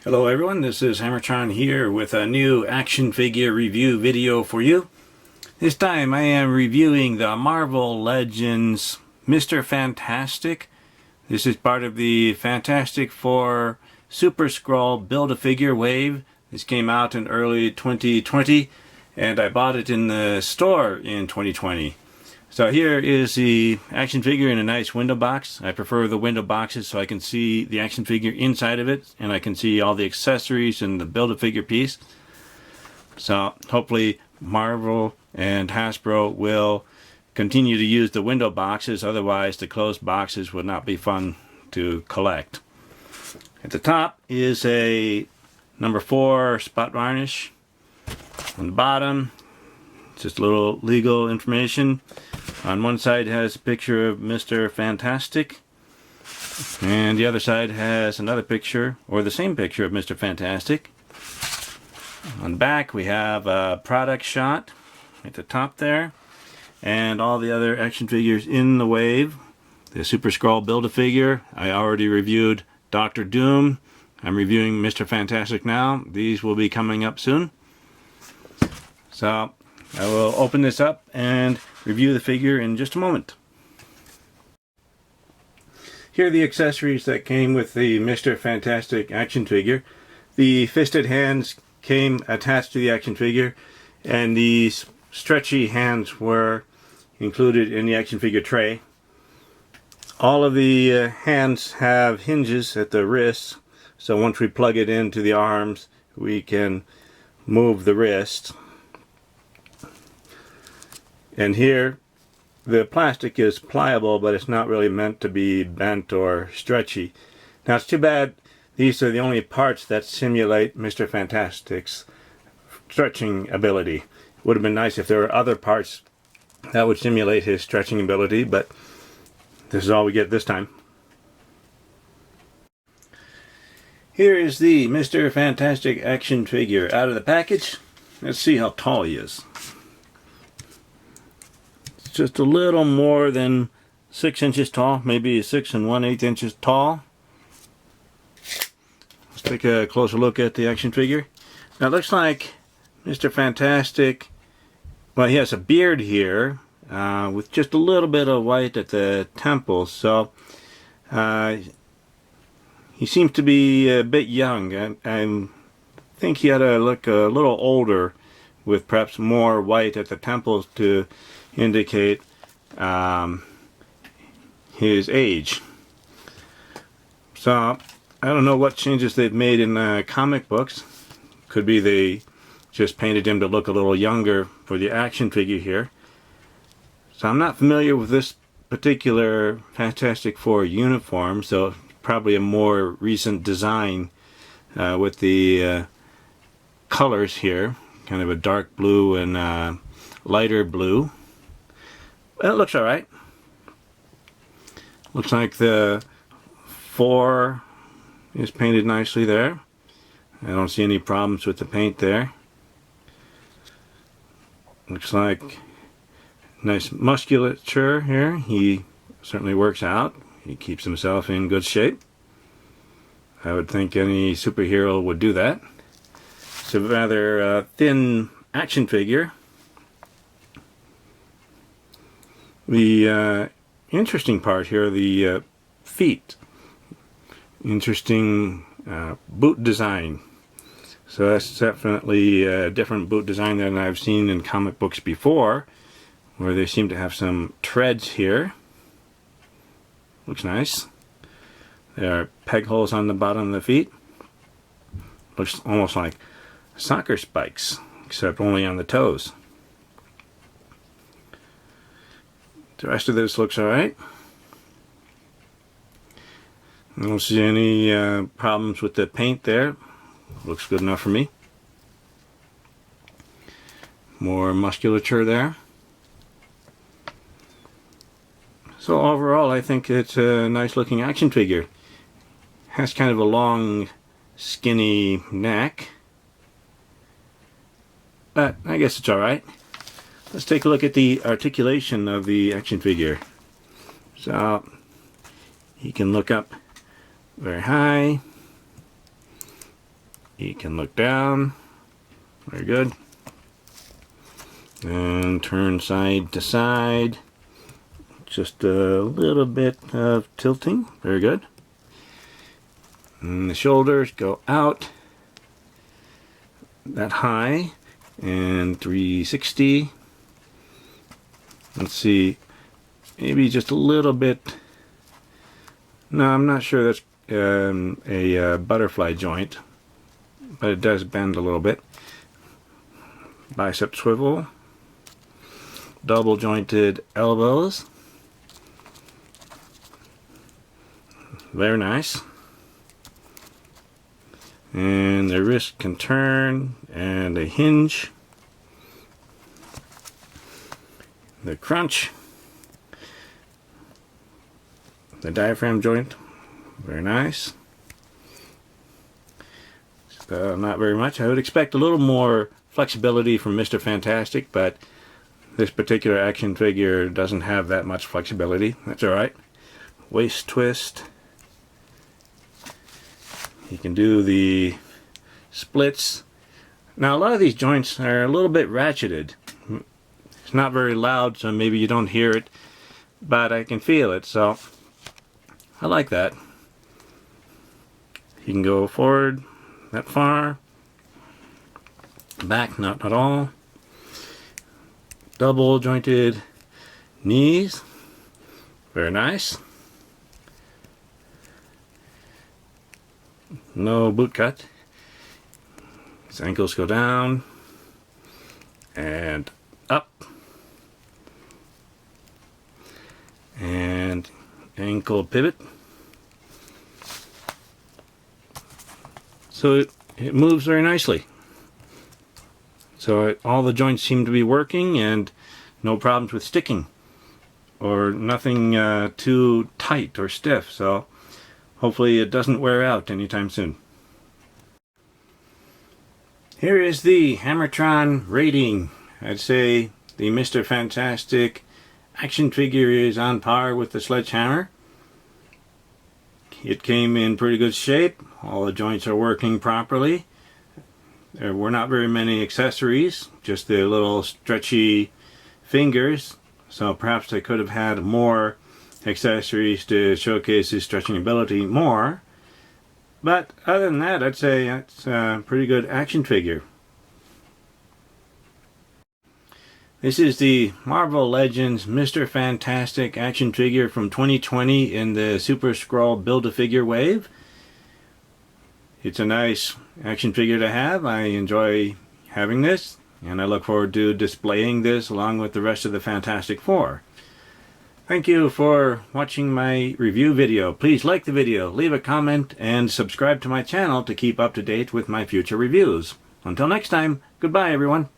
Hello everyone, this is HammerTron here with a new action figure review video for you. This time I am reviewing the Marvel Legends Mr. Fantastic. This is part of the Fantastic Four Super Skrull Build-A-Figure Wave. This came out in early 2020 and I bought it in the store in 2020. So here is the action figure in a nice window box. I prefer the window boxes so I can see the action figure inside of it and I can see all the accessories and the Build-A-Figure piece. So hopefully Marvel and Hasbro will continue to use the window boxes, otherwise the closed boxes would not be fun to collect. At the top is a number 4 spot varnish. On the bottom, just a little legal information. On one side has a picture of Mr. Fantastic, and the other side has another picture, or the same picture of Mr. Fantastic. On the back we have a product shot at the top there, and all the other action figures in the wave. The Super Skrull Build-A-Figure, I already reviewed Dr. Doom. I'm reviewing Mr. Fantastic now. These will be coming up soon. So I will open this up and review the figure in just a moment. Here are the accessories that came with the Mr. Fantastic action figure. The fisted hands came attached to the action figure, and these stretchy hands were included in the action figure tray. All of the hands have hinges at the wrists, so once we plug it into the arms we can move the wrist. And here the plastic is pliable, but it's not really meant to be bent or stretchy. Now it's too bad these are the only parts that simulate Mr. Fantastic's stretching ability. It would have been nice if there were other parts that would simulate his stretching ability, but this is all we get this time. Here is the Mr. Fantastic action figure out of the package. Let's see how tall he is. Just a little more than 6 inches tall, maybe 6 1/8 inches tall. Let's take a closer look at the action figure. Now it looks like Mr. Fantastic, well, he has a beard here with just a little bit of white at the temples, so he seems to be a bit young. I think he ought to look a little older with perhaps more white at the temples to indicate his age. So I don't know what changes they've made in the comic books. Could be they just painted him to look a little younger for the action figure here. So I'm not familiar with this particular Fantastic Four uniform, so probably a more recent design with the colors here, kind of a dark blue and lighter blue. Well, it looks alright. Looks like the 4 is painted nicely there. I don't see any problems with the paint there. Looks like nice musculature here. He certainly works out. He keeps himself in good shape. I would think any superhero would do that. It's a rather thin action figure. The interesting part here, the feet. Interesting boot design. So that's definitely a different boot design than I've seen in comic books before, where they seem to have some treads here. Looks nice. There are peg holes on the bottom of the feet. Looks almost like soccer spikes, except only on the toes. The rest of this looks alright. I don't see any problems with the paint there. Looks good enough for me. More musculature there. So overall I think it's a nice looking action figure. Has kind of a long skinny neck, but I guess it's alright. Let's take a look at the articulation of the action figure. So he can look up very high. You can look down. Very good. And turn side to side. Just a little bit of tilting. Very good. And the shoulders go out that high and 360. Let's see, maybe just a little bit. No, I'm not sure that's a butterfly joint, but it does bend a little bit. Bicep swivel, double jointed elbows. Very nice. And the wrist can turn, and a hinge. The crunch. The diaphragm joint. Very nice. Not very much. I would expect a little more flexibility from Mr. Fantastic, but this particular action figure doesn't have that much flexibility. That's alright. Waist twist. You can do the splits. Now a lot of these joints are a little bit ratcheted. It's not very loud, so maybe you don't hear it, but I can feel it, so I like that. You can go forward that far, back not at all. Double jointed knees, very nice. No boot cut. His ankles go down and up, and ankle pivot. So it moves very nicely. So all the joints seem to be working, and no problems with sticking or nothing too tight or stiff. So hopefully it doesn't wear out anytime soon. Here is the HammerTron rating. I'd say the Mr. Fantastic action figure is on par with the Sledgehammer. It came in pretty good shape. All the joints are working properly. There were not very many accessories, just the little stretchy fingers. So perhaps they could have had more accessories to showcase his stretching ability more. But other than that, I'd say it's a pretty good action figure. This is the Marvel Legends Mr. Fantastic action figure from 2020 in the Super Skrull Build-A-Figure Wave. It's a nice action figure to have. I enjoy having this, and I look forward to displaying this along with the rest of the Fantastic Four. Thank you for watching my review video. Please like the video, leave a comment, and subscribe to my channel to keep up to date with my future reviews. Until next time, goodbye everyone.